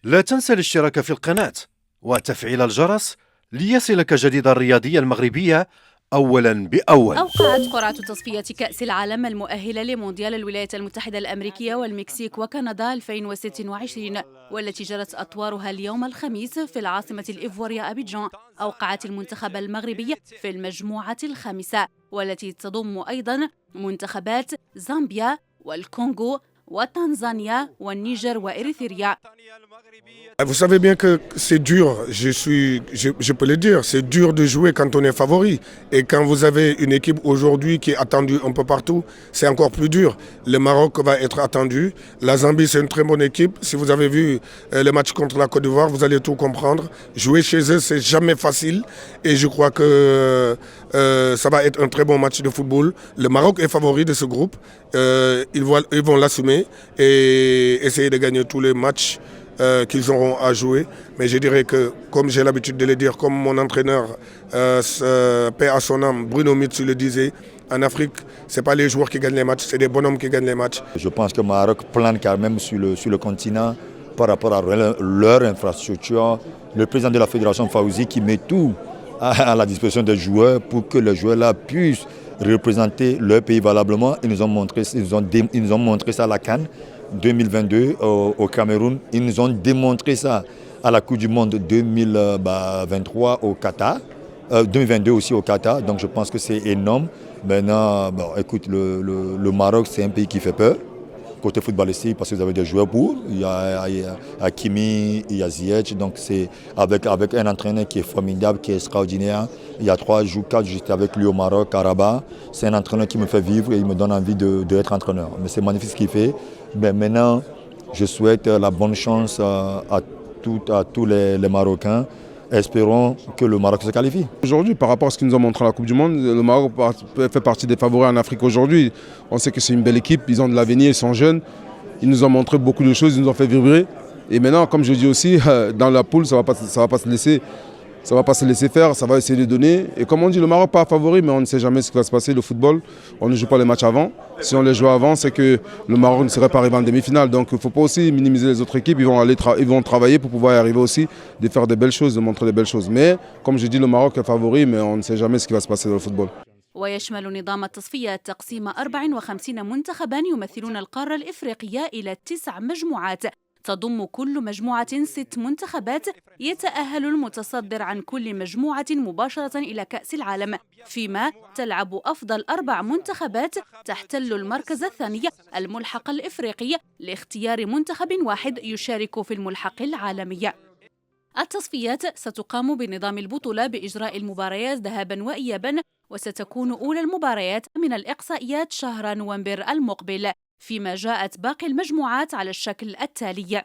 لا تنسى الاشتراك في القناة وتفعيل الجرس ليصلك جديد الرياضية المغربية أولاً بأول. أوقعت قرعة تصفية كأس العالم المؤهلة لمونديال الولايات المتحدة الأمريكية والمكسيك وكندا 2026 والتي جرت أطوارها اليوم الخميس في العاصمة الإيفوارية أبيجان. أوقعت المنتخب المغربي في المجموعة الخامسة والتي تضم أيضاً منتخبات زامبيا والكونغو وتنزانيا والنيجر وإريتريا. Vous savez bien que c'est dur, je peux le dire, c'est dur de jouer quand on est favori. Et quand vous avez une équipe aujourd'hui qui est attendue un peu partout, c'est encore plus dur. Le Maroc va être attendu. La Zambie, c'est une très bonne équipe. Si vous avez vu le match contre la Côte d'Ivoire, vous allez tout comprendre. Jouer chez eux, c'est jamais facile. Et je crois que ça va être un très bon match de football. Le Maroc est favori de ce groupe. Ils vont l'assumer et essayer de gagner tous les matchs qu'ils auront à jouer. Mais je dirais que, comme j'ai l'habitude de le dire, comme mon entraîneur, paix à son âme, Bruno Metsu le disait, en Afrique, ce n'est pas les joueurs qui gagnent les matchs, c'est des bonhommes qui gagnent les matchs. Je pense que le Maroc plane quand même sur le continent par rapport à leur infrastructure. Le président de la fédération, Fawzi, qui met tout à la disposition des joueurs pour que les joueurs-là puissent représenter leur pays valablement. Ils nous ont montré ça à la CAN 2022 au Cameroun. Ils nous ont démontré ça à la Coupe du Monde 2023 au Qatar, 2022 aussi au Qatar. Donc je pense que c'est énorme. Maintenant, écoute, le Maroc, c'est un pays qui fait peur côté footballistique parce que vous avez des joueurs pour. Il y a Hakimi, il y a Ziyech. Donc c'est avec un entraîneur qui est formidable, qui est extraordinaire. Il y a 3 jours, 4 jours, j'étais avec lui au Maroc, à Rabat. C'est un entraîneur qui me fait vivre et il me donne envie d'être entraîneur. Mais c'est magnifique ce qu'il fait. Mais maintenant, je souhaite la bonne chance à tous les Marocains. Espérons que le Maroc se qualifie. Aujourd'hui, par rapport à ce qu'ils nous ont montré à la Coupe du Monde, le Maroc fait partie des favoris en Afrique aujourd'hui. On sait que c'est une belle équipe, ils ont de l'avenir, ils sont jeunes. Ils nous ont montré beaucoup de choses, ils nous ont fait vibrer. Et maintenant, comme je dis aussi, dans la poule, ça ne va pas se laisser faire, ça va essayer de donner. Et comme on dit, le Maroc pas favori, mais on ne sait jamais ce qui va se passer. Le football, on ne joue pas les matchs avant. Si on les joue avant, c'est que le Maroc ne serait pas arrivé en demi-finale. Donc il ne faut pas aussi minimiser les autres équipes. Ils vont travailler pour pouvoir y arriver aussi, de faire des belles choses, de montrer des belles choses. Mais comme je dis, le Maroc est favori, mais on ne sait jamais ce qui va se passer dans le football. ويشمل نظام التصفية تقسيم 54 منتخبا يمثلون القارة الإفريقية إلى 9 مجموعات. تضم كل مجموعة 6 منتخبات. يتأهل المتصدر عن كل مجموعة مباشرة إلى كأس العالم، فيما تلعب أفضل 4 منتخبات تحتل المركز الثاني الملحق الإفريقي لاختيار منتخب واحد يشارك في الملحق العالمي. التصفيات ستقام بنظام البطولة بإجراء المباريات ذهابا وإيابا، وستكون أولى المباريات من الإقصائيات شهر نوفمبر المقبل، فيما جاءت باقي المجموعات على الشكل التالي: